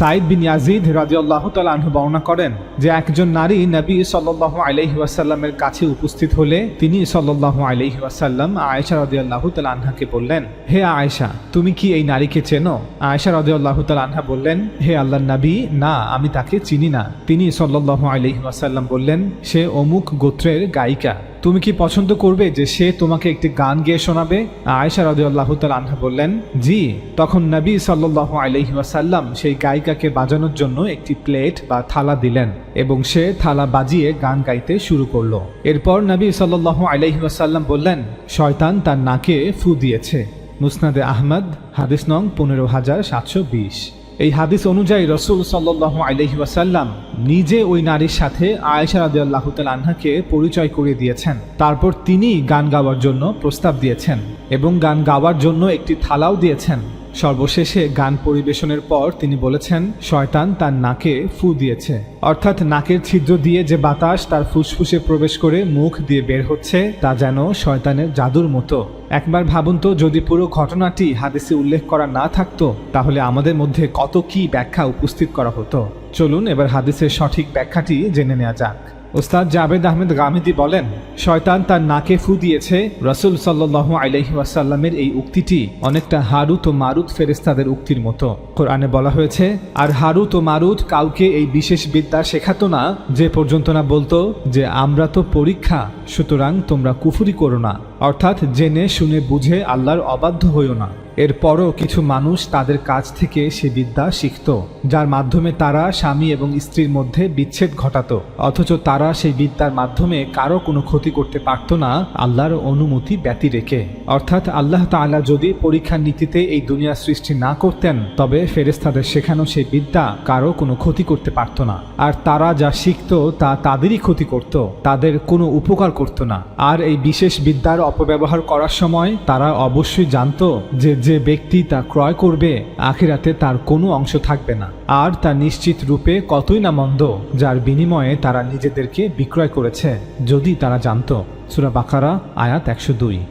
সাইদ বিন Yazid রাদিয়াল্লাহু তাআলা আনহু বর্ণনা করেন যে একজন নারী নবী সাল্লাল্লাহু আলাইহি ওয়াসাল্লামের কাছে উপস্থিত হলে তিনি সাল্লাল্লাহু আলাইহি ওয়াসাল্লাম আয়েশা রাদিয়াল্লাহু তাআলা আনহাকে বললেন, হে আয়েশা, তুমি কি এই নারীকে চেনো? আয়েশা রাদিয়াল্লাহু তাআলা আনহা বললেন, হে আল্লাহর নবী, না, আমি তাকে চিনি না। তিনি সাল্লাল্লাহু আলাইহি ওয়াসাল্লাম বললেন, সে অমুক গোত্রের গায়িকা। তুমি কি পছন্দ করবে যে সে তোমাকে একটি গান গেয়ে শোনাবে? আয়েশা রাদিয়াল্লাহু তাআলা আনহা বললেন, জি। তখন নবী সাল্লাল্লাহু আলাইহি ওয়াসাল্লাম সেই গায়িকাকে বাজানোর জন্য একটি প্লেট বা থালা দিলেন এবং সে থালা বাজিয়ে গান গাইতে শুরু করলো। এরপর নবী সাল্লাল্লাহু আলাইহি ওয়াসাল্লাম বললেন, শয়তান তার নাকে ফু দিয়েছে। মুসনাদে আহমদ, হাদিস নং 15720। এই হাদিস অনুযায়ী রাসূল সাল্লাল্লাহু আলাইহি ওয়াসাল্লাম নিজে ওই নারীর সাথে আয়েশা রাদিয়াল্লাহু তাআলা আনহাকে পরিচয় করিয়ে দিয়েছেন। তারপর তিনি গান গাওয়ার জন্য প্রস্তাব দিয়েছেন এবং গান গাওয়ার জন্য একটি থালাও দিয়েছেন। সর্বশেষে গান পরিবেশনের পর তিনি বলেছেন, শয়তান তার নাকে ফু দিয়েছে, অর্থাৎ নাকের ছিদ্র দিয়ে যে বাতাস তার ফুসফুসে প্রবেশ করে মুখ দিয়ে বের হচ্ছে তা যেন শয়তানের জাদুর মতো। একবার ভাবুন তো, যদি পুরো ঘটনাটি হাদিসে উল্লেখ করা না থাকতো তাহলে আমাদের মধ্যে কত কি ব্যাখ্যা উপস্থিত করা হতো। চলুন এবার হাদিসের সঠিক ব্যাখ্যাটি জেনে নেওয়া যাক। ওস্তাদ জাবেদ আহমেদ গামিদি বলেন, শয়তান তার নাকে ফু দিয়েছে। রাসূল সাল্লাল্লাহু আলাইহি ওয়াসাল্লামের এই উক্তিটি অনেকটা হারুত ও মারুত ফেরেশতাদের উক্তির মতো। কোরআনে বলা হয়েছে, আর হারুত ও মারুত কাউকে এই বিশেষ বিদ্যা শেখাতো না যে পর্যন্ত না বলতো যে আমরা তো পরীক্ষা, সুতরাং তোমরা কুফরি করো না, অর্থাৎ জেনে শুনে বুঝে আল্লাহর অবাধ্য হইও না। এরপরও কিছু মানুষ তাদের কাছ থেকে সে বিদ্যা শিখত, যার মাধ্যমে তারা স্বামী এবং স্ত্রীর মধ্যে বিচ্ছেদ ঘটাতো, অথচ তারা সেই বিদ্যার মাধ্যমে কারো কোনো ক্ষতি করতে পারত না আল্লাহর অনুমতি ব্যতি রেখে। অর্থাৎ আল্লাহ তাআলা যদি পরীক্ষার নীতিতে এই দুনিয়া সৃষ্টি না করতেন তবে ফেরেশতাদের শেখানো সেই বিদ্যা কারো কোনো ক্ষতি করতে পারত না, আর তারা যা শিখত তা তাদেরই ক্ষতি করত, তাদের কোনো উপকার করত না। আর এই বিশেষ বিদ্যার অপব্যবহার করার সময় তারা অবশ্যই জানত যে যে ব্যক্তি তা ক্রয় করবে আখিরাতে তার কোনো অংশ থাকবে না, আর তা নিশ্চিত রূপে কতই না মন্দ যার বিনিময়ে তারা নিজেদেরকে বিক্রয় করেছে, যদি তারা জানত। সূরা বাকারা আয়াত 102।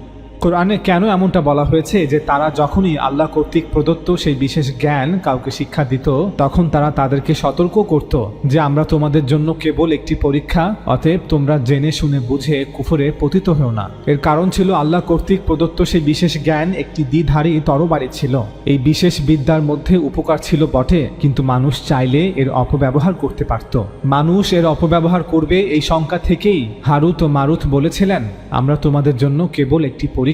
কোরআনে কেন এমনটা বলা হয়েছে যে তারা যখনই আল্লাহ কর্তৃক প্রদত্ত সেই বিশেষ জ্ঞান কাউকে শিক্ষা দিত তখন তারা তাদেরকে সতর্ক করত যে আমরা তোমাদের জন্য কেবল একটি পরীক্ষা, অতএব তোমরা জেনে শুনে বুঝে কুফরে পতিত হও না। এর কারণ ছিল আল্লাহ কর্তৃক প্রদত্ত সেই বিশেষ জ্ঞান একটি দ্বিধারী তরবারি ছিল। এই বিশেষ বিদ্যার মধ্যে উপকার ছিল বটে, কিন্তু মানুষ চাইলে এর অপব্যবহার করতে পারত। মানুষ এর অপব্যবহার করবে এই শঙ্কা থেকেই হারুত ও মারুত বলেছিলেন, আমরা তোমাদের জন্য কেবল একটি পরীক্ষা,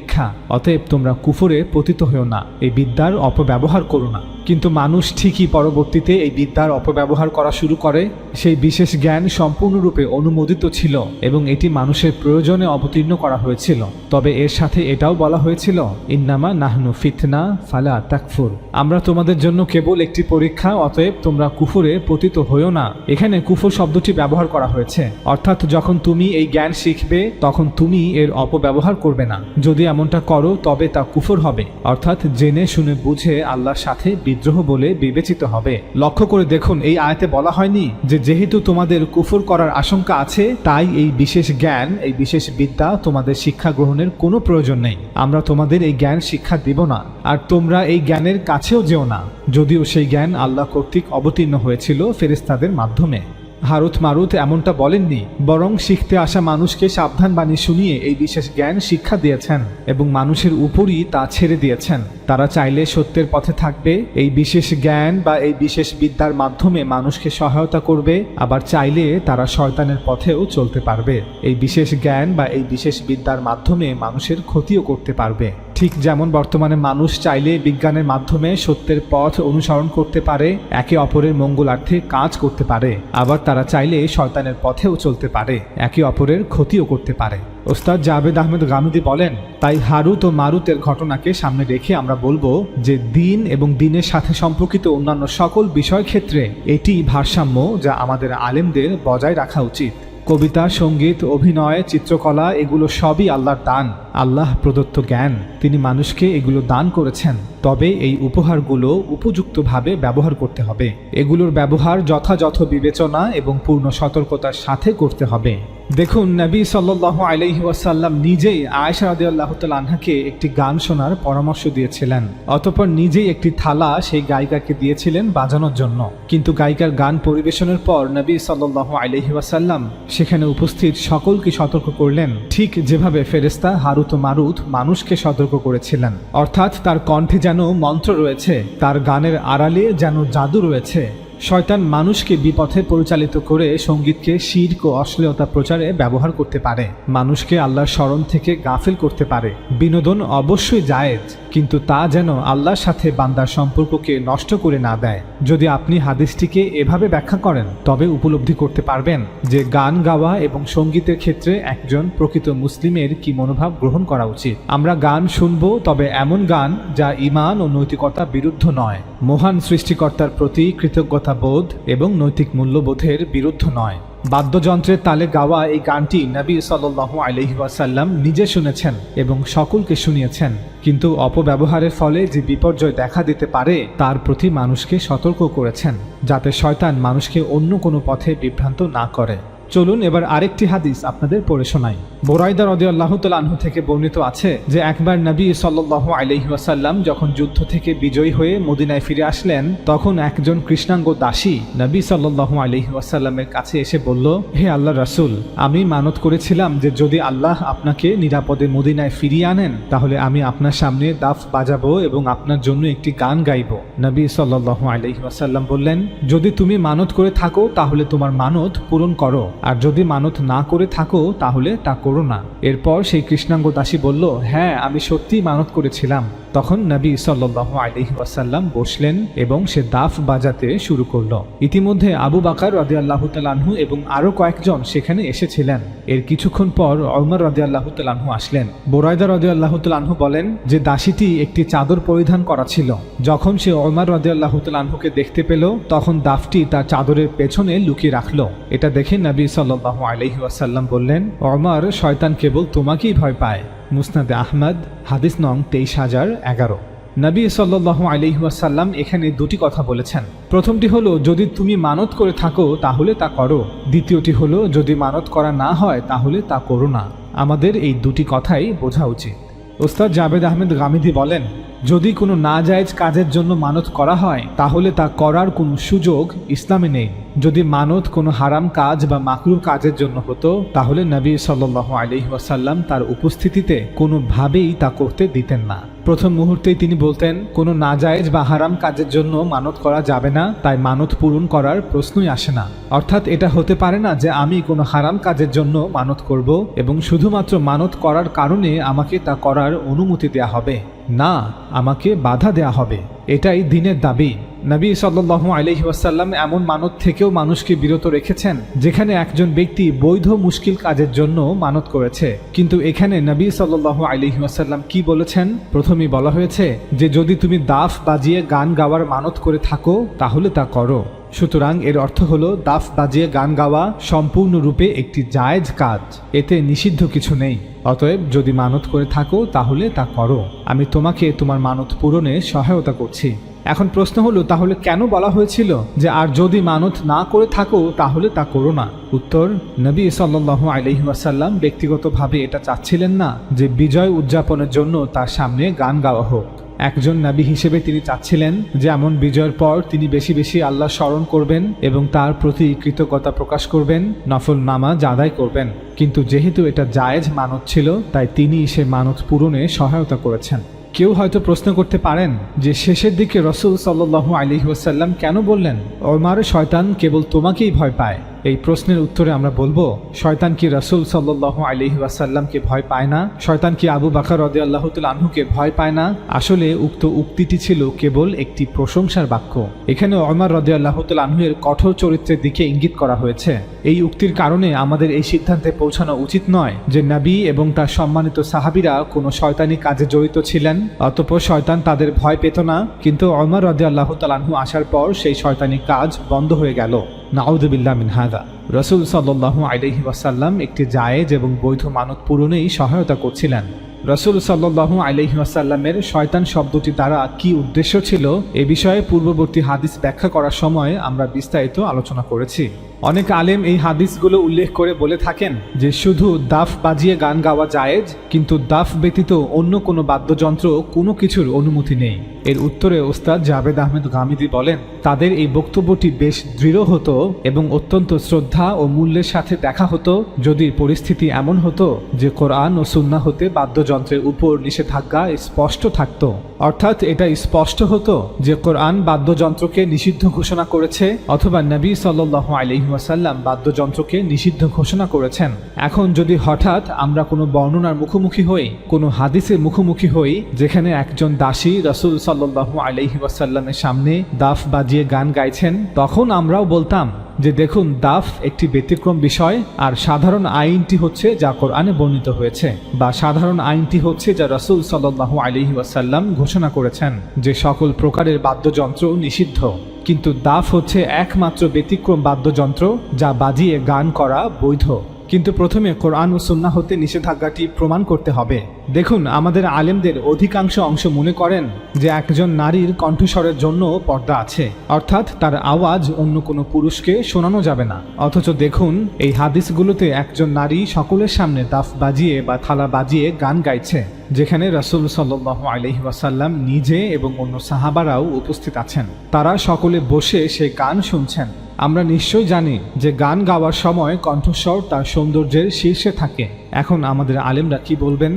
অতএব তোমরা কুফরে পতিত হও না, এই বিদ্যার অপব্যবহার করো না। কিন্তু মানুষ ঠিকই পরবর্তীতে এই বিদ্যার অপব্যবহার করা শুরু করে। সেই বিশেষ জ্ঞান সম্পূর্ণরূপে অনুমোদিত ছিল এবং এটি মানুষের প্রয়োজনে অবতীর্ণ করা হয়েছিল, তবে এর সাথে এটাও বলা হয়েছিল, ইন্নামা নাহনু ফিতনা ফালা তাকফুর, আমরা তোমাদের জন্য কেবল একটি পরীক্ষা, অতএব তোমরা কুফরে পতিত হও না। এখানে কুফর শব্দটি ব্যবহার করা হয়েছে, অর্থাৎ যখন তুমি এই জ্ঞান শিখবে তখন তুমি এর অপব্যবহার করবে না। যদি এমনটা করো তবে তা কুফর হবে, অর্থাৎ জেনে শুনে বুঝে আল্লাহর সাথে বিদ্রোহ বলে বিবেচিত হবে। লক্ষ্য করে দেখুন, এই আয়াতে বলা হয়নি যে যেহেতু তোমাদের কুফর করার আশঙ্কা আছে তাই এই বিশেষ জ্ঞান, এই বিশেষ বিদ্যা তোমাদের শিক্ষা গ্রহণের কোনো প্রয়োজন নেই, আমরা তোমাদের এই জ্ঞান শিক্ষা দিব না, আর তোমরা এই জ্ঞানের কাছেও যেও না, যদিও সেই জ্ঞান আল্লাহ কর্তৃক অবতীর্ণ হয়েছিল ফেরেশতাদের মাধ্যমে। হারুত মারুত এমনটা বলেননি, বরং শিখতে আসা মানুষকে সাবধান বাণী শুনিয়ে এই বিশেষ জ্ঞান শিক্ষা দিয়েছেন এবং মানুষের উপরই তা ছেড়ে দিয়েছেন। তারা চাইলে সত্যের পথে থাকবে, এই বিশেষ জ্ঞান বা এই বিশেষ বিদ্যার মাধ্যমে মানুষকে সহায়তা করবে, আবার চাইলে তারা শয়তানের পথেও চলতে পারবে। এই বিশেষ জ্ঞান বা এই বিশেষ বিদ্যার মাধ্যমে মানুষের ক্ষতিও করতে পারবে। ঠিক যেমন বর্তমানে মানুষ চাইলে বিজ্ঞানের মাধ্যমে সত্যের পথ অনুসরণ করতে পারে, একে অপরের মঙ্গলার্থে কাজ করতে পারে, আবার তারা চাইলে শয়তানের পথেও চলতে পারে, একে অপরের ক্ষতিও করতে পারে। ওস্তাদ জাবেদ আহমেদ গামিদি বলেন, তাই হারুত ও মারুতের ঘটনাকে সামনে রেখে আমরা বলবো যে দিন এবং দিনের সাথে সম্পর্কিত অন্যান্য সকল বিষয় ক্ষেত্রে এটি ভারসাম্য যা আমাদের আলেমদের বজায় রাখা উচিত। কবিতা, সঙ্গীত, অভিনয়, চিত্রকলা এগুলো সবই আল্লাহর দান, আল্লাহ প্রদত্ত জ্ঞান, তিনি মানুষকে এগুলো দান করেছেন। তবে এই উপহারগুলো উপযুক্তভাবে ব্যবহার করতে হবে, এগুলোর ব্যবহার যথাযথ বিবেচনা এবং পূর্ণ সতর্কতার সাথে করতে হবে। দেখুন, নবী সাল্লাল্লাহু আলাইহি ওয়াসাল্লাম নিজেই আয়েশা রাদিয়াল্লাহু তাআলা আনহাকে একটি গান শোনার পরামর্শ দিয়েছিলেন। অতঃপর নিজেই একটি থালা সেই গায়িকাকে দিয়েছিলেন বাজানোর জন্য। কিন্তু গায়িকার গান পরিবেশনের পর নবী সাল্লাল্লাহু আলাইহি ওয়াসাল্লাম সেখানে উপস্থিত সকলকে সতর্ক করলেন, ঠিক যেভাবে ফেরেশতা হারুত ও মারুত মানুষকে সতর্ক করেছিলেন। অর্থাৎ তার কণ্ঠে যেন মন্ত্র রয়েছে, তার গানের আড়ালে যেন জাদু রয়েছে। শয়তান মানুষকে বিপথে পরিচালিত করে সঙ্গীতকে শিরক ও অশ্লীলতা প্রচারে ব্যবহার করতে পারে, মানুষকে আল্লাহর স্মরণ থেকে গাফিল করতে পারে। বিনোদন অবশ্যই জায়েজ, কিন্তু তা যেন আল্লাহর সাথে বান্দার সম্পর্ককে নষ্ট করে না দেয়। যদি আপনি হাদিসটিকে এভাবে ব্যাখ্যা করেন, তবে উপলব্ধি করতে পারবেন যে গান গাওয়া এবং সঙ্গীতের ক্ষেত্রে একজন প্রকৃত মুসলিমের কি মনোভাব গ্রহণ করা উচিত। আমরা গান শুনব, তবে এমন গান যা ঈমান ও নৈতিকতা বিরুদ্ধ নয়, মহান সৃষ্টিকর্তার প্রতি কৃতজ্ঞতা বোধ এবং নৈতিক মূল্যবোধের বিরুদ্ধ নয়। বাদ্যযন্ত্রের তালে গাওয়া এই গানটি নবী সাল্লাল্লাহু আলাইহি ওয়াসাল্লাম নিজে শুনেছেন এবং সকলকে শুনিয়েছেন, কিন্তু অপব্যবহারের ফলে যে বিপর্যয় দেখা দিতে পারে তার প্রতি মানুষকে সতর্ক করেছেন, যাতে শয়তান মানুষকে অন্য কোনো পথে বিভ্রান্ত না করে। চলুন এবার আরেকটি হাদিস আপনাদের পড়ে শোনাই। বুরাইদা রাদিয়াল্লাহু তাআলা আনহু থেকে বর্ণিত আছে যে একবার নবী সাল্লাল্লাহু আলাইহি ওয়াসাল্লাম যখন যুদ্ধ থেকে বিজয়ী হয়ে মদিনায় ফিরে আসলেন, তখন একজন কৃষ্ণাঙ্গ দাসী নবী সাল্লাল্লাহু আলাইহি ওয়াসাল্লামের কাছে এসে বলল, হে আল্লাহর রাসূল, আমি মানত করেছিলাম যে যদি আল্লাহ আপনাকে নিরাপদে মদিনায় ফিরিয়ে আনেন, তাহলে আমি আপনার সামনে দাফ বাজাবো এবং আপনার জন্য একটি গান গাইব। নবী সাল্লাল্লাহু আলাইহি ওয়াসাল্লাম বললেন, যদি তুমি মানত করে থাকো তাহলে তোমার মানত পূরণ করো, আর যদি মানত না করে থাকো তাহলে তা করো না। এরপর সেই কৃষ্ণাঙ্গ দাসী বলল, হ্যাঁ, আমি সত্যিই মানত করেছিলাম। তখন নবী সাল্লাল্লাহু আলাইহি ওয়াসাল্লাম বসলেন এবং সে দাফ বাজাতে শুরু করলো। ইতিমধ্যে আবু বকর রাদিয়াল্লাহু তাআলা আনহু এবং আরো কয়েকজন সেখানে এসেছিলেন। এর কিছুক্ষণ পর ওমর রাদিয়াল্লাহু তাআলা আনহু আসলেন। বুরাইদা রাদিয়াল্লাহু তাআলা আনহু বলেন যে দাসীটি একটি চাদর পরিধান করা ছিল। যখন সে ওমর রাদিয়াল্লাহু তাআলা আনহুকে দেখতে পেল, তখন দাফটি তার চাদরের পেছনে লুকিয়ে রাখলো। এটা দেখে নবী সাল্লাল্লাহু আলাইহি ওয়াসাল্লাম বললেন, ওমর, শয়তান কেবল তোমাকেই ভয় পায়। মুসনাদে আহমদ, হাদিস নং 23011। নবী সাল্লাল্লাহু আলাইহি ওয়াসাল্লাম এখানে দুটি কথা বলেছেন। প্রথমটি হলো, যদি তুমি মানত করে থাকো তাহলে তা করো। দ্বিতীয়টি হলো, যদি মানত করা না হয় তাহলে তা করো না। আমাদের এই দুটি কথাই বোঝা উচিত। ওস্তাদ জাবেদ আহমেদ গামিদি বলেন, যদি কোনো নাজায়েজ কাজের জন্য মানত করা হয় তাহলে তা করার কোনো সুযোগ ইসলামে নেই। যদি মানত কোনো হারাম কাজ বা মাকরুহ কাজের জন্য হতো, তাহলে নবী সাল্লাল্লাহু আলাইহি ওয়াসাল্লাম তার উপস্থিতিতে কোনোভাবেই তা করতে দিতেন না। প্রথম মুহূর্তেই তিনি বলতেন, কোনো নাজায়েজ বা হারাম কাজের জন্য মানত করা যাবে না, তাই মানত পূরণ করার প্রশ্নই আসে না। অর্থাৎ এটা হতে পারে না যে আমি কোনো হারাম কাজের জন্য মানত করব এবং শুধুমাত্র মানত করার কারণে আমাকে তা করার অনুমতি দেয়া হবে। না, আমাকে বাধা দেয়া হবে। এটাই দ্বীনের দাবি। নবী সাল্লাল্লাহু আলাইহি ওয়াসাল্লাম এমন মানত থেকেও মানুষকে বিরত রেখেছেন যেখানে একজন ব্যক্তি বৈধ মুশকিল কাজের জন্য মানত করেছে। কিন্তু এখানে নবী সাল্লাল্লাহু আলাইহি ওয়াসাল্লাম কি বলেছেন? প্রথমেই বলা হয়েছে যে যদি তুমি দাফ বাজিয়ে গান গাওয়ার মানত করে থাকো তাহলে তা করো। সুতরাং এর অর্থ হলো দাফ বাজিয়ে গান গাওয়া সম্পূর্ণরূপে একটি জায়েজ কাজ, এতে নিষিদ্ধ কিছু নেই। অতএব যদি মানত করে থাকো তাহলে তা করো, আমি তোমাকে তোমার মানত পূরণে সহায়তা করছি। এখন প্রশ্ন হলো, তাহলে কেন বলা হয়েছিল যে আর যদি মানত না করে থাকো তাহলে তা করো না? উত্তর, নবী সাল্লাল্লাহু আলাইহি ওয়াসাল্লাম ব্যক্তিগতভাবে এটা চাচ্ছিলেন না যে বিজয় উদযাপনের জন্য তার সামনে গান গাওয়া হোক। একজন নবী হিসেবে তিনি চাচ্ছিলেন যে এমন বিজয়ের পর তিনি বেশি বেশি আল্লাহ স্মরণ করবেন এবং তার প্রতি কৃতজ্ঞতা প্রকাশ করবেন, নফল নামাজ আদায় করবেন। কিন্তু যেহেতু এটা জায়েজ মানত ছিল, তাই তিনি সে মানত পূরণে সহায়তা করেছেন। কেউ হয়তো প্রশ্ন করতে পারেন যে শেষের দিকে রাসূল সাল্লাল্লাহু আলাইহি ওয়াসাল্লাম কেন বললেন, ওমর, শয়তান কেবল তোমাকেই ভয় পায়? এই প্রশ্নের উত্তরে আমরা বলবো, শয়তান কি রাসূল সাল্লাল্লাহু আলাইহি ওয়াসাল্লামকে ভয় পায় না? শয়তান কি আবু বকর রাদিয়াল্লাহু তাআলা আনহুকে ভয় পায় না? আসলে উক্ত উক্তিটি ছিল কেবল একটি প্রশংসার বাক্য। এখানে ওমর রাদিয়াল্লাহু তাআলা আনহুর কঠোর চরিত্রের দিকে ইঙ্গিত করা হয়েছে। এই উক্তির কারণে আমাদের এই সিদ্ধান্তে পৌঁছানো উচিত নয় যে নবী এবং তার সম্মানিত সাহাবীরা কোনো শয়তানি কাজে জড়িত ছিলেন, অতঃপর শয়তান তাদের ভয় পেত না। কিন্তু ওমর রাদিয়াল্লাহু তাআলা আনহু আসার পর সেই শয়তানি কাজ বন্ধ হয়ে গেল। নাউযুবিল্লাহ মিন হাযা। রাসূল সাল্লাল্লাহু আলাইহি ওয়াসাল্লাম একটি জায়েজ এবং বৈধ মানত পূরণেই সহায়তা করছিলেন। রাসূল সাল্লাল্লাহু আলাইহি ওয়াসাল্লামের শয়তান শব্দটি দ্বারা কি উদ্দেশ্য ছিল এ বিষয়ে পূর্ববর্তী হাদিস ব্যাখ্যা করার সময় আমরা বিস্তারিত আলোচনা করেছি। অনেক আলেম এই হাদিসগুলো উল্লেখ করে বলে থাকেন যে শুধু দাফ বাজিয়ে গান গাওয়া জায়েজ, কিন্তু দাফ ব্যতীত অন্য কোনো বাদ্যযন্ত্র কোনো কিছুর অনুমতি নেই। এর উত্তরে ওস্তাদ জাভেদ আহমেদ গামিদি বলেন, তাদের এই বক্তব্যটি বেশ দৃঢ় হতো এবং অত্যন্ত শ্রদ্ধা ও মূল্যের সাথে দেখা হতো যদি পরিস্থিতি এমন হতো যে কোরআন ও সুন্নাহ হতে বাদ্যযন্ত্রের উপর নিষেধাজ্ঞা স্পষ্ট থাকত। অর্থাৎ এটা স্পষ্ট হতো যে কোরআন বাদ্যযন্ত্রকে নিষিদ্ধ ঘোষণা করেছে অথবা নবী সাল্লাল্লাহু আলাইহি ওয়াসাল্লাম বাদ্যযন্ত্রকে নিষিদ্ধ ঘোষণা করেছেন। এখন যদি হঠাৎ আমরা কোনো বর্ণনার মুখোমুখি হই, কোনো হাদিসের মুখোমুখি হই যেখানে একজন দাসী রাসূল সাল্লাল্লাহু আলাইহি ওয়াসাল্লামের সামনে দাফ বাজিয়ে গান গাইছেন, তখন আমরাও বলতাম যে দেখুন, দাফ একটি ব্যতিক্রম বিষয়, আর সাধারণ আইনটি হচ্ছে যা কোরআনে বর্ণিত হয়েছে, বা সাধারণ আইনটি হচ্ছে যা রাসূল সাল্লাল্লাহু আলাইহি ওয়াসাল্লাম ঘোষণা করেছেন যে সকল প্রকারের বাদ্যযন্ত্র নিষিদ্ধ। কিন্তু দাফ হচ্ছে একমাত্র ব্যতিক্রম বাদ্যযন্ত্র যা বাজিয়ে গান করা বৈধ। কিন্তু প্রথমে কোরআন ও সুন্নাহ হতে নিষেধাজ্ঞাটি প্রমাণ করতে হবে। দেখুন, আমাদের আলেমদের অধিকাংশ অংশ মনে করেন যে একজন নারীর কণ্ঠস্বরের জন্য পর্দা আছে, অর্থাৎ তার আওয়াজ অন্য কোনো পুরুষকে শোনানো যাবে না। অথচ দেখুন, এই হাদিসগুলোতে একজন নারী সকলের সামনে দাফ বাজিয়ে বা থালা বাজিয়ে গান গাইছে, যেখানে রাসূল সাল্লাল্লাহু আলাইহি ওয়াসাল্লাম নিজে এবং অন্য সাহাবারাও উপস্থিত আছেন। তারা সকলে বসে সে গান শুনছেন। আমরা নিশ্চয়ই জানি যে গান গাওয়ার সময় কণ্ঠস্বর তার সৌন্দর্যের শীর্ষে থাকে। এখন আমাদের আলেমরা কি বলবেন?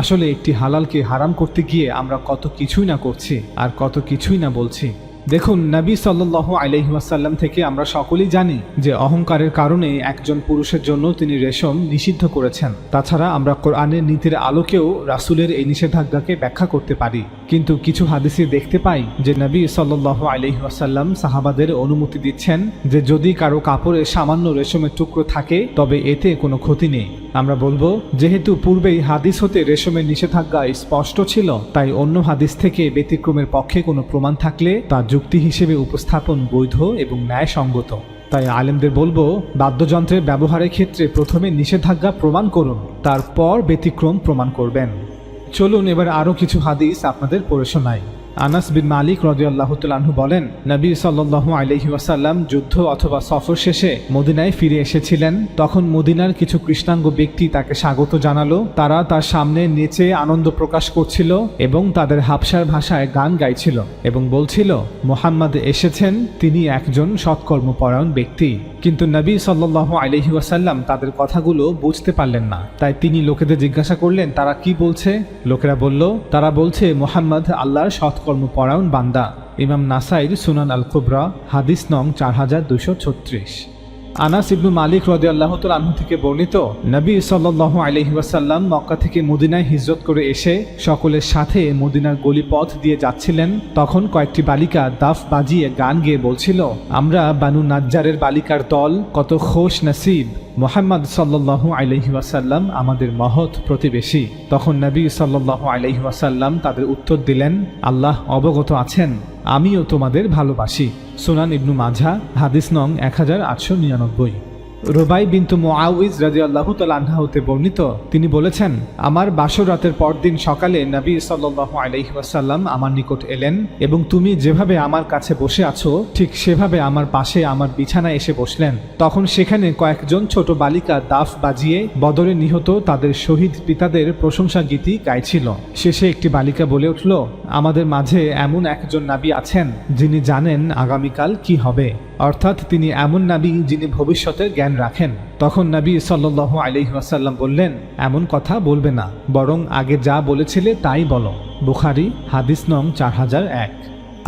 আসলে একটি হালালকে হারাম করতে গিয়ে আমরা কত কিছুই না করছি আর কত কিছুই না বলছি। দেখুন, নবী সাল্লাল্লাহু আলাইহি ওয়াসাল্লাম থেকে আমরা সকলেই জানি যে অহংকারের কারণে একজন পুরুষের জন্য তিনি রেশম নিষিদ্ধ করেছেন। তাছাড়া আমরা কোরআনের নীতির আলোকেও রাসূলের এই নিষেধাজ্ঞাকে ব্যাখ্যা করতে পারি। কিন্তু কিছু হাদিসে দেখতে পাই যে নবী সাল্লাল্লাহু আলাইহি ওয়াসাল্লাম সাহাবাদের অনুমতি দিচ্ছেন যে যদি কারো কাপড়ে সামান্য রেশমের টুকরো থাকে তবে এতে কোনো ক্ষতি নেই। আমরা বলবো, যেহেতু পূর্বেই হাদিস হতে রেশমের নিষেধাজ্ঞা স্পষ্ট ছিল, তাই অন্য হাদিস থেকে ব্যতিক্রমের পক্ষে কোনো প্রমাণ থাকলে তা যুক্তি হিসেবে উপস্থাপন বৈধ এবং ন্যায়সঙ্গত। তাই আলেমদের বলবো, বাদ্যযন্ত্রের ব্যবহারের ক্ষেত্রে প্রথমে নিষেধাজ্ঞা প্রমাণ করুন, তারপর ব্যতিক্রম প্রমাণ করবেন। চলুন এবার আরও কিছু হাদিস আপনাদের পড়ে শোনাই। আনাস বিন মালিক রাদিয়াল্লাহু তাআলা আনহু বলেন, নবী সাল্লাল্লাহু আলাইহি ওয়াসাল্লাম যুদ্ধ অথবা সফর শেষে মদিনায় ফিরে এসেছিলেন। তখন মদিনার কিছু কৃষ্ণাঙ্গ ব্যক্তি তাকে স্বাগত জানালো। তারা তার সামনে নেচে আনন্দ প্রকাশ করছিল এবং তাদের হাবশার ভাষায় গান গাইছিল এবং বলছিল, মুহাম্মদ এসেছেন, তিনি একজন সৎকর্মপরায়ণ ব্যক্তি। কিন্তু নবী সাল্লাল্লাহু আলাইহি ওয়াসাল্লাম তাদের কথাগুলো বুঝতে পারলেন না। তাই তিনি লোকেদের জিজ্ঞাসা করলেন, তারা কি বলছে? লোকেরা বলল, তারা বলছে মুহাম্মদ আল্লাহর সৎকর্মপরায়ণ বান্দা। ইমাম নাসাইর সুনান আল কুবরা, হাদিস নং 4236। আনাস ইবনু মালিক রাদিয়াল্লাহু তাআলা আনহু থেকে বর্ণিত, নবী সাল্লাল্লাহু আলাইহি ওয়াসাল্লাম মক্কা থেকে মদিনায় হিজরত করে এসে সকলের সাথে মদিনার গলিপথ দিয়ে যাচ্ছিলেন। তখন কয়েকটি বালিকা দাফ বাজিয়ে গান গেয়ে বলছিল, আমরা বানু নাজ্জারের বালিকার দল, কত খোশ নসিব, মুহাম্মদ সাল্লাল্লাহু আলাইহি ওয়াসাল্লাম আমাদের মহৎ প্রতিবেশী। তখন নবী সাল্লাল্লাহু আলাইহি ওয়াসাল্লাম তাদের উত্তর দিলেন, আল্লাহ অবগত আছেন, আমিও তোমাদের ভালোবাসি। সুনান ইবনু মাঝা, হাদিস নং 1899। রুবাই বিনতু মুআউইজ রাদিয়াল্লাহু তাআলা আনহা হতে বর্ণিত, তিনি বলেছেন, আমার বাসর রাতের পরদিন সকালে নবী সাল্লাল্লাহু আলাইহি ওয়াসাল্লাম আমার নিকট এলেন এবং তুমি যেভাবে আমার কাছে বসে আছো ঠিক সেভাবে আমার পাশে আমার বিছানায় এসে বসলেন। তখন সেখানে কয়েকজন ছোট বালিকা দাফ বাজিয়ে বদরে নিহত তাদের শহীদ পিতাদের প্রশংসা গীতি গাইছিল। শেষে একটি বালিকা বলে উঠল, আমাদের মাঝে এমন একজন নবী আছেন যিনি জানেন আগামীকাল কি হবে, অর্থাৎ তিনি এমন নবী যিনি ভবিষ্যতের জ্ঞান রাখেন। তখন নবী সাল্লাল্লাহু আলাইহি ওয়াসাল্লাম বললেন, এমন কথা বলবে না, বরং আগে যা বলেছিলে তাই বলো। বুখারী, হাদিস নং 4001।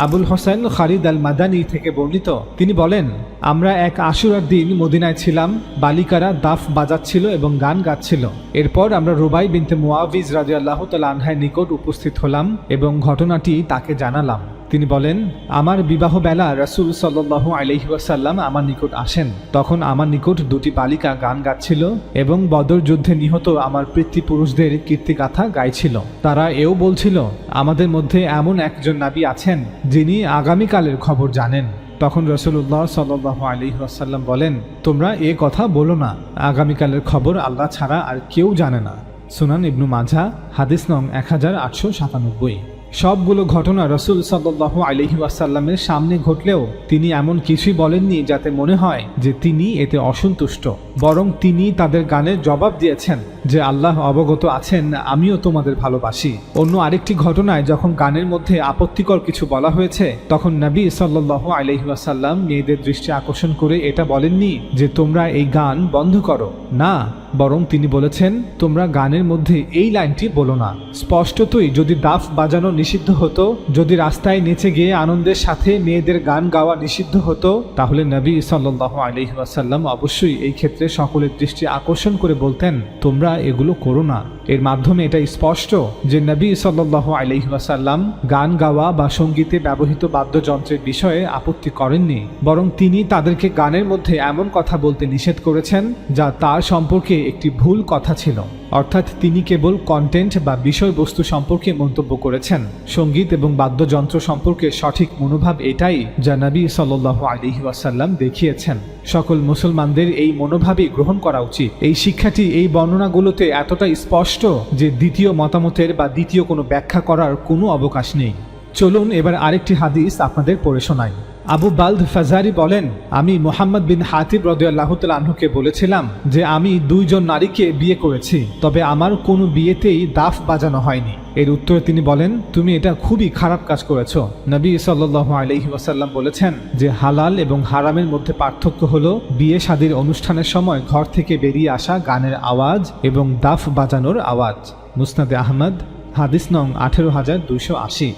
আবুল হোসেন খালিদ আল মাদানী থেকে বর্ণিত, তিনি বলেন, আমরা এক আশুরার দিন মদিনায় ছিলাম। বালিকারা দাফ বাজাচ্ছিল এবং গান গাচ্ছিল। এরপর আমরা রুবাই বিনতে মুআউইজ রাদিয়াল্লাহু তাআলা আনহার নিকট উপস্থিত হলাম এবং ঘটনাটি তাকে জানালাম। তিনি বলেন, আমার বিবাহ বেলা রাসূল সাল্লাল্লাহু আলাইহি ওয়াসাল্লাম আমার নিকট আসেন। তখন আমার নিকট দুটি বালিকা গান গাচ্ছিল এবং বদর যুদ্ধে নিহত আমার পিতৃপুরুষদের কীর্তিগাথা গাইছিল। তারা এও বলছিল, আমাদের মধ্যে এমন একজন নবী আছেন যিনি আগামীকালের খবর জানেন। তখন রাসূলুল্লাহ সাল্লাল্লাহু আলাইহি ওয়াসাল্লাম বলেন, তোমরা এ কথা বলো না, আগামীকালের খবর আল্লাহ ছাড়া আর কেউ জানে না। সুনান ইবনু মাঝা হাদিস নং 1897। সবগুলো ঘটনা রাসূল সাল্লাল্লাহু আলাইহি ওয়াসাল্লামের সামনে ঘটলেও তিনি এমন কিছুই বলেননি যাতে মনে হয় যে তিনি এতে অসন্তুষ্ট, বরং তিনি তাদের গানের জবাব দিয়েছেন যে আল্লাহ অবগত আছেন, আমিও তোমাদের ভালোবাসি। অন্য আরেকটি ঘটনায় যখন গানের মধ্যে আপত্তিকর কিছু বলা হয়েছে তখন নবী সাল্লাল্লাহু আলাইহি ওয়াসাল্লাম মেয়েদের দৃষ্টি আকর্ষণ করে এটা বলেননি যে তোমরা এই গান বন্ধ করো, না, বরং তিনি বলেছেন তোমরা গানের মধ্যে এই লাইনটি বলো না। স্পষ্টতই যদি দাফ বাজানো নিষিদ্ধ হতো, যদি রাস্তায় নেচে গিয়ে আনন্দের সাথে মেয়েদের গান গাওয়া নিষিদ্ধ হতো, তাহলে নবী সাল্লাল্লাহু আলাইহি ওয়াসাল্লাম অবশ্যই এই ক্ষেত্রে সকলের দৃষ্টি আকর্ষণ করে বলতেন তোমরা এগুলো করো না। এর মাধ্যমে এটা স্পষ্ট যে নবী সাল্লাল্লাহু আলাইহি ওয়াসাল্লাম গান গাওয়া বা সঙ্গীতে ব্যবহৃত বাদ্যযন্ত্রের বিষয়ে আপত্তি করেননি, বরং তিনি তাদেরকে গানের মধ্যে এমন কথা বলতে নিষেধ করেছেন যা তার সম্পর্কে একটি ভুল কথা ছিল। অর্থাৎ তিনি কেবল কন্টেন্ট বা বিষয়বস্তু সম্পর্কে মন্তব্য করেছেন। সঙ্গীত এবং বাদ্যযন্ত্র সম্পর্কে সঠিক মনোভাব এটাই যা নবী সাল্লাল্লাহু আলাইহি ওয়াসাল্লাম দেখিয়েছেন। সকল মুসলমানদের এই মনোভাবই গ্রহণ করা উচিত। এই শিক্ষাটি এই বর্ণনাগুলোতে এতটা স্পষ্ট যে দ্বিতীয় মতামতের বা দ্বিতীয় কোনো ব্যাখ্যা করার কোনো অবকাশ নেই। চলুন এবার আরেকটি হাদিস আপনাদের পড়ে শোনাই। আবু বালদ ফাজারি বলেন, আমি মুহাম্মদ বিন হাতিব রাদিয়াল্লাহু তাআলা আনহুকে বলেছিলাম যে আমি 2 জন নারীকে বিয়ে করেছি, তবে আমার কোনো বিয়েতেই দাফ বাজানো হয়নি। এর উত্তরে তিনি বলেন, তুমি এটা খুবই খারাপ কাজ করেছো। নবী সাল্লাল্লাহু আলাইহি ওয়াসাল্লাম বলেছেন যে হালাল এবং হারামের মধ্যে পার্থক্য হলো বিয়ে শাদীর অনুষ্ঠানের সময় ঘর থেকে বেরিয়ে আসা গানের আওয়াজ এবং দাফ বাজানোর আওয়াজ। মুসনাদে আহমদ হাদিস নং 18280।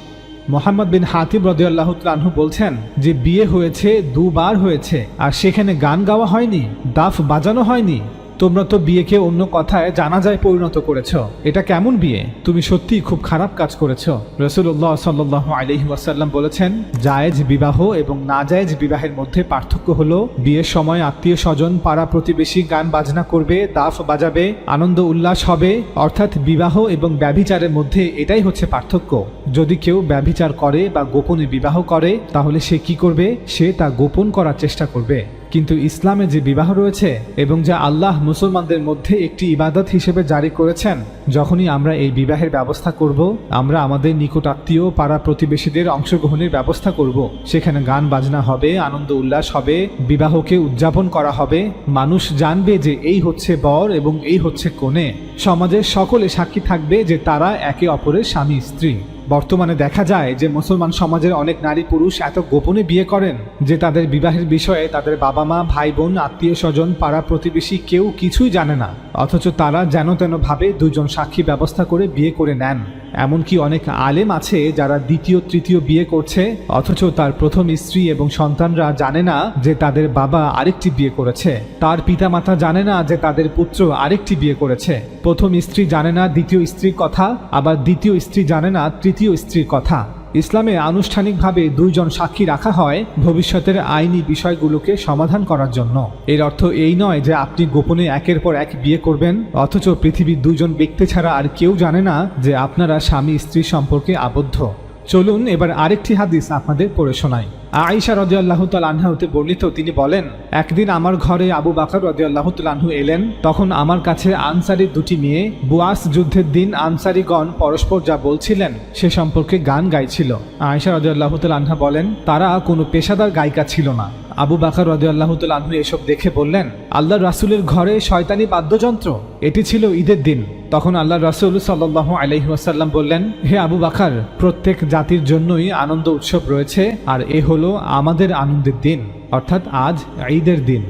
মোহাম্মদ বিন হাতিব রাদিয়াল্লাহু তাআলা আনহু বলছেন যে বিয়ে হয়েছে 2 বার হয়েছে আর সেখানে গান গাওয়া হয়নি, দাফ বাজানো হয়নি। তোমরা তো বিয়েকে অন্য কথায় জানাজায় পরিণত করেছো। এটা কেমন বিয়ে? তুমি সত্যিই খুব খারাপ কাজ করেছো। রাসূলুল্লাহ সাল্লাল্লাহু আলাইহি ওয়াসাল্লাম বলেছেন, জায়েজ বিবাহ এবং নাজায়েজ বিবাহের মধ্যে পার্থক্য হলো বিয়ের সময় আত্মীয় স্বজন পাড়া প্রতিবেশী গান বাজনা করবে, দাফ বাজাবে, আনন্দ উল্লাস হবে। অর্থাৎ বিবাহ এবং ব্যভিচারের মধ্যে এটাই হচ্ছে পার্থক্য। যদি কেউ ব্যভিচার করে বা গোপনে বিবাহ করে তাহলে সে কি করবে? সে তা গোপন করার চেষ্টা করবে। কিন্তু ইসলামে যে বিবাহ রয়েছে এবং যা আল্লাহ মুসলমানদের মধ্যে একটি ইবাদত হিসেবে জারি করেছেন, যখনই আমরা এই বিবাহের ব্যবস্থা করব, আমরা আমাদের নিকট আত্মীয় পাড়া প্রতিবেশীদের অংশগ্রহণের ব্যবস্থা করব। সেখানে গান বাজনা হবে, আনন্দ উল্লাস হবে, বিবাহকে উদযাপন করা হবে। মানুষ জানবে যে এই হচ্ছে বর এবং এই হচ্ছে কনে। সমাজের সকলে সাক্ষী থাকবে যে তারা একে অপরের স্বামী স্ত্রী। বর্তমানে দেখা যায় যে মুসলমান সমাজের অনেক নারী পুরুষ এত গোপনে বিয়ে করেন যে তাদের বিবাহের বিষয়ে তাদের বাবা মা, ভাই বোন, আত্মীয় স্বজন, পাড়া প্রতিবেশী কেউ কিছুই জানে না, অথচ তারা যেন তেন ভাবে 2 জন সাক্ষী ব্যবস্থা করে বিয়ে করে নেন। এমনকি অনেক আলেম আছে যারা দ্বিতীয় তৃতীয় বিয়ে করছে, অথচ তার প্রথম স্ত্রী এবং সন্তানরা জানে না যে তাদের বাবা আরেকটি বিয়ে করেছে, তার পিতামাতা জানে না যে তাদের পুত্র আরেকটি বিয়ে করেছে। প্রথম স্ত্রী জানে না দ্বিতীয় স্ত্রীর কথা, আবার দ্বিতীয় স্ত্রী জানে না তৃতীয় স্ত্রীর কথা। ইসলামে আনুষ্ঠানিকভাবে 2 জন সাক্ষী রাখা হয় ভবিষ্যতের আইনি বিষয়গুলোকে সমাধান করার জন্য। এর অর্থ এই নয় যে আপনি গোপনে একের পর এক বিয়ে করবেন, অথচ পৃথিবীর 2 জন ব্যক্তি ছাড়া আর কেউ জানে না যে আপনারা স্বামী স্ত্রী সম্পর্কে আবদ্ধ। চলুন এবার আরেকটি হাদিস আপনাদের পড়ে শোনাই। আয়েশা রাদিয়াল্লাহু তাআলা আনহা হতে বর্ণিত, তিনি বলেন, একদিন আমার ঘরে আবু বকর রাদিয়াল্লাহু তাআলা আনহু এলেন। তখন আমার কাছে আনসারী 2টি মেয়ে বুয়াস যুদ্ধের দিন আনসারীগণ পরস্পর যা বলছিলেন সে সম্পর্কে গান গাইছিল। আয়েশা রাদিয়াল্লাহু তাআলা আনহা বলেন, তারা কোনো পেশাদার গায়িকা ছিল না। আবু বকর রাদিয়াল্লাহু তাআলা আনহু এসব দেখে বললেন, আল্লাহর রাসূলের ঘরে শয়তানি বাদ্যযন্ত্র। এটি ছিল ঈদের দিন। তখন আল্লাহর রাসূল সাল্লাল্লাহু আলাইহি ওয়াসাল্লাম বললেন, হে আবু বকর, প্রত্যেক জাতির জন্যই আনন্দ উৎসব রয়েছে, আর এ হলো আমাদের আনন্দের দিন, অর্থাৎ আজ ঈদের দিন।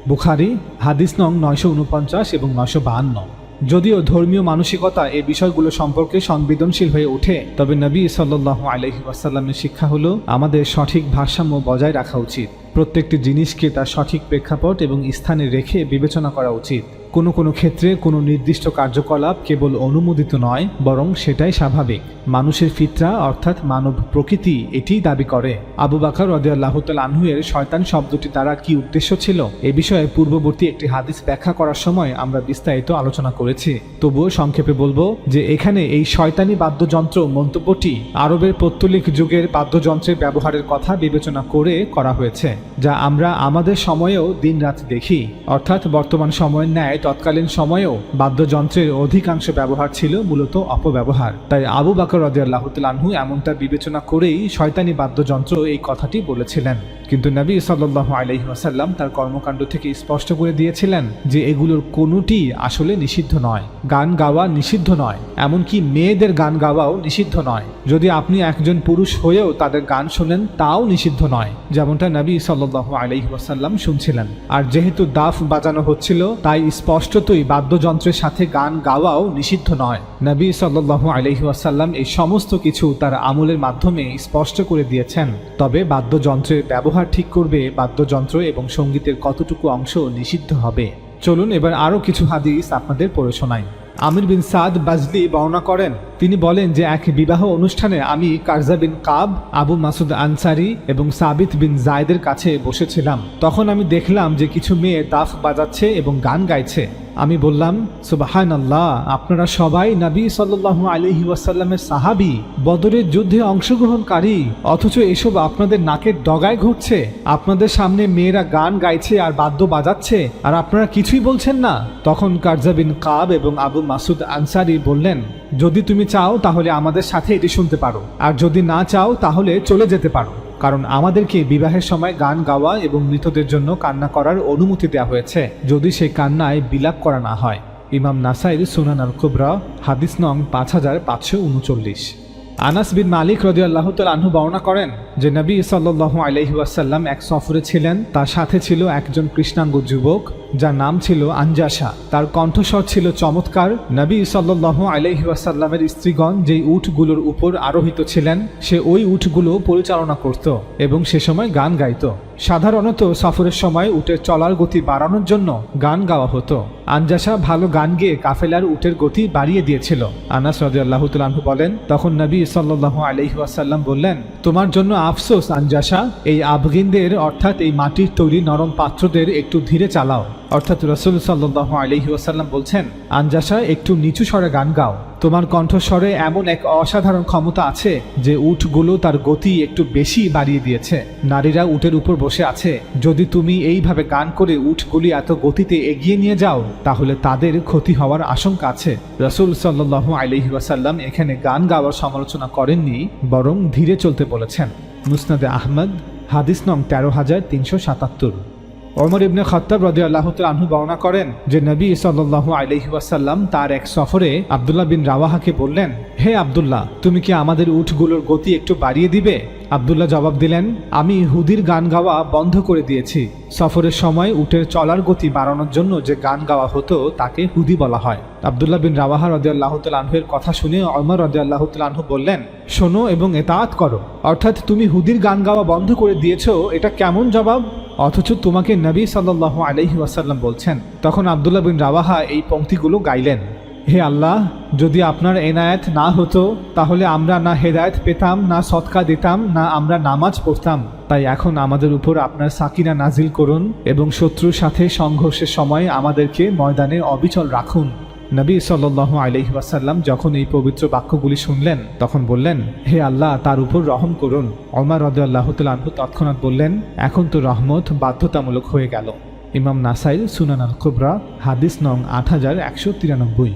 বুখারী হাদিস নং 949 এবং 952। যদিও ধর্মীয় মানসিকতা এই বিষয়গুলো সম্পর্কে সংবেদনশীল হয়ে ওঠে, তবে নবী সাল্লাল্লাহু আলাইহি ওয়াসাল্লামের শিক্ষা হলো আমাদের সঠিক ভারসাম্য বজায় রাখা উচিত। প্রত্যেকটি জিনিসকে তার সঠিক প্রেক্ষাপট এবং স্থানে রেখে বিবেচনা করা উচিত। কোনো ক্ষেত্রে কোনো নির্দিষ্ট কার্যকলাপ কেবল অনুমোদিত নয়, বরং সেটাই স্বাভাবিক। মানুষের ফিতরা অর্থাৎ মানব প্রকৃতি এটিই দাবি করে। আবু বকর রাদিয়াল্লাহু তাআলা আনহু এর শয়তান শব্দটি দ্বারা কি উদ্দেশ্য ছিল এ বিষয়ে পূর্ববর্তী একটি হাদিস ব্যাখ্যা করার সময় আমরা বিস্তারিত আলোচনা করেছি। তবুও সংক্ষেপে বলবো যে এখানে এই শয়তানি বাদ্যযন্ত্র মন্তব্যটি আরবের পৌত্তলিক যুগের বাদ্যযন্ত্রের ব্যবহারের কথা বিবেচনা করে করা হয়েছে। যা আমরা আমাদের সময়েও দিনরাত দেখি। অর্থাৎ বর্তমান সময়ের ন্যায় তৎকালীন সময়েও বাদ্যযন্ত্রের অধিকাংশ ব্যবহার ছিল মূলত অপব্যবহার। তাই আবু বকর রাদিয়াল্লাহু তাআলা আনহু এমনটা বিবেচনা করেই শয়তানি বাদ্যযন্ত্র এই কথাটি বলেছিলেন। কিন্তু নবী সাল্লাল্লাহু আলাইহি ওয়াসাল্লাম তার কর্মকাণ্ড থেকে স্পষ্ট করে দিয়েছিলেন যে এগুলোর কোনোটি আসলে নিষিদ্ধ নয়। গান গাওয়া নিষিদ্ধ নয়, এমনকি মেয়েদের গান গাওয়াও নিষিদ্ধ নয়। যদি আপনি একজন পুরুষ হয়েও তাদের গান শোনেন তাও নিষিদ্ধ নয়, যেমনটা নবী সাল্লাল্লাহু আলাইহি ওয়াসাল্লাম শুনছিলেন। আর যেহেতু দাফ বাজানো হচ্ছিল তাই স্পষ্টতই বাদ্যযন্ত্রের সাথে গান গাওয়াও নিষিদ্ধ নয়। নবী সাল্লাল্লাহু আলাইহি ওয়াসাল্লাম এই সমস্ত কিছু তার আমলের মাধ্যমে স্পষ্ট করে দিয়েছেন। তবে বাদ্যযন্ত্রের ব্যবহার ঠিক করবে বাদ্যযন্ত্র এবং সঙ্গীতের কতটুকু অংশ নিষিদ্ধ হবে। চলুন এবার আরও কিছু হাদিস আপনাদের পড়ে শোনাই। আমির বিন সাদ বাজলি বর্ণনা করেন, তিনি বলেন যে এক বিবাহ অনুষ্ঠানে আমি কারজা বিন কাব, আবু মাসুদ আনসারি এবং সাবিত বিন জায়দের কাছে বসেছিলাম। তখন আমি দেখলাম যে কিছু মেয়ে দাফ বাজাচ্ছে এবং গান গাইছে। আমি বললাম, সুবহানাল্লাহ, আপনারা সবাই নবী সাল্লাল্লাহু আলাইহি ওয়াসাল্লামের সাহাবী, বদরের যুদ্ধে অংশগ্রহণকারী, অথচ এসব আপনাদের নাকের ডগায় ঘটছে। আপনাদের সামনে মেয়েরা গান গাইছে আর বাদ্য বাজাচ্ছে, আর আপনারা কিছুই বলছেন না। তখন কারজা বিন কাব এবং আবু মাসুদ আনসারি বললেন, যদি তুমি চাও তাহলে আমাদের সাথে এটি শুনতে পারো, আর যদি না চাও তাহলে চলে যেতে পারো, কারণ আমাদেরকে বিবাহের সময় গান গাওয়া এবং মৃতদের জন্য কান্না করার অনুমতি দেওয়া হয়েছে, যদি সেই কান্নায় বিলাপ করা না হয়। ইমাম নাসাইর সুনান আল কুবরা, হাদিস নং 5539। আনাস বিন মালিক রাদিয়াল্লাহু তাআলা আনহু বর্ণনা করেন যে নবী সাল্লাল্লাহু আলাইহি ওয়াসাল্লাম এক সফরে ছিলেন। তার সাথে ছিল একজন কৃষ্ণাঙ্গ যুবক যার নাম ছিল আনজাসা। তার কণ্ঠস্বর ছিল চমৎকার। নবী সাল্লাল্লাহু আলাইহি ওয়াসাল্লামের স্ত্রীগণ যেই উটগুলোর উপর আরোহিত ছিলেন সে ওই উটগুলো পরিচালনা করত এবং সে সময় গান গাইত। সাধারণত সফরের সময় উটের চলার গতি বাড়ানোর জন্য গান গাওয়া হতো। আনজাসা ভালো গান গেয়ে কাফেলার উটের গতি বাড়িয়ে দিয়েছিল। আনাস রাদিয়াল্লাহু তাআলা আনহু বলেন, তখন নবী সাল্লাল্লাহু আলাইহি ওয়াসাল্লাম বললেন, তোমার জন্য আফসোস আনজাসা, এই আফগিনদের অর্থাৎ এই মাটির তৈরি নরম পাত্রদের একটু ধীরে চালাও। অর্থাৎ রাসূল সাল্লাল্লাহু আলাইহি ওয়াসাল্লাম বলছেন, আনজাসা, একটু নিচু স্বরে গান গাও। তোমার কণ্ঠস্বরে এমন এক অসাধারণ ক্ষমতা আছে যে উটগুলো তার গতি একটু বেশি বাড়িয়ে দিয়েছে। নারীরা উটের উপর বসে আছে। যদি তুমি এইভাবে গান করে উটগুলি এত গতিতে এগিয়ে নিয়ে যাও তাহলে তাদের ক্ষতি হওয়ার আশঙ্কা আছে। রাসূল সাল্লাল্লাহু আলাইহি ওয়াসাল্লাম এখানে গান গাওয়ার সমালোচনা করেননি, বরং ধীরে চলতে বলেছেন। মুসনাদে আহমদ, হাদিস নং 13377। ওমর ইবনে খাত্তাব রাদিয়াল্লাহু তাআলা আনহু বর্ণনা করেন যে নবী সাল্লাল্লাহু আলাইহি ওয়াসাল্লাম তার এক সফরে আব্দুল্লাহ বিন রাওয়াহাকে বললেন, হে আব্দুল্লাহ, তুমি কি আমাদের উটগুলোর গতি একটু বাড়িয়ে দিবে? আব্দুল্লাহ জবাব দিলেন, আমি হুদির গান গাওয়া বন্ধ করে দিয়েছি। সফরের সময় উটের চলার গতি বাড়ানোর জন্য যে গান গাওয়া হতো তাকে হুদি বলা হয়। আব্দুল্লাহ বিন রাওয়াহা রাদিয়াল্লাহু তাআলা আনহুর কথা শুনে ওমর রাদিয়াল্লাহু তাআলা আনহু বললেন, শোনো এবং ইতাআত করো। অর্থাৎ তুমি হুদির গান গাওয়া বন্ধ করে দিয়েছো, এটা কেমন জবাব? অথচ তোমাকে নবী সাল্লাল্লাহু আলাইহি ওয়াসাল্লাম বলছেন। তখন আব্দুল্লাহ বিন রাওয়াহা এই পংক্তিগুলো গাইলেন, হে আল্লাহ, যদি আপনার এনায়েত না হতো তাহলে আমরা না হেদায়েত পেতাম, না সদকা দিতাম, না আমরা নামাজ পড়তাম। তাই এখন আমাদের উপর আপনার সাকিনা নাজিল করুন এবং শত্রুর সাথে সংঘর্ষের সময় আমাদেরকে ময়দানে অবিচল রাখুন। নবী সাল্লাল্লাহু আলাইহি ওয়াসাল্লাম যখন এই পবিত্র বাক্যগুলি শুনলেন তখন বললেন, হে আল্লাহ, তার উপর রহম করুন। ওমর রাদিয়াল্লাহু তাআলা আনহু তৎক্ষণাৎ বললেন, এখন তো রহমত বাধ্যতামূলক হয়ে গেল। ইমাম নাসাইর সুনান আল কুবরা, হাদিস নং 8193।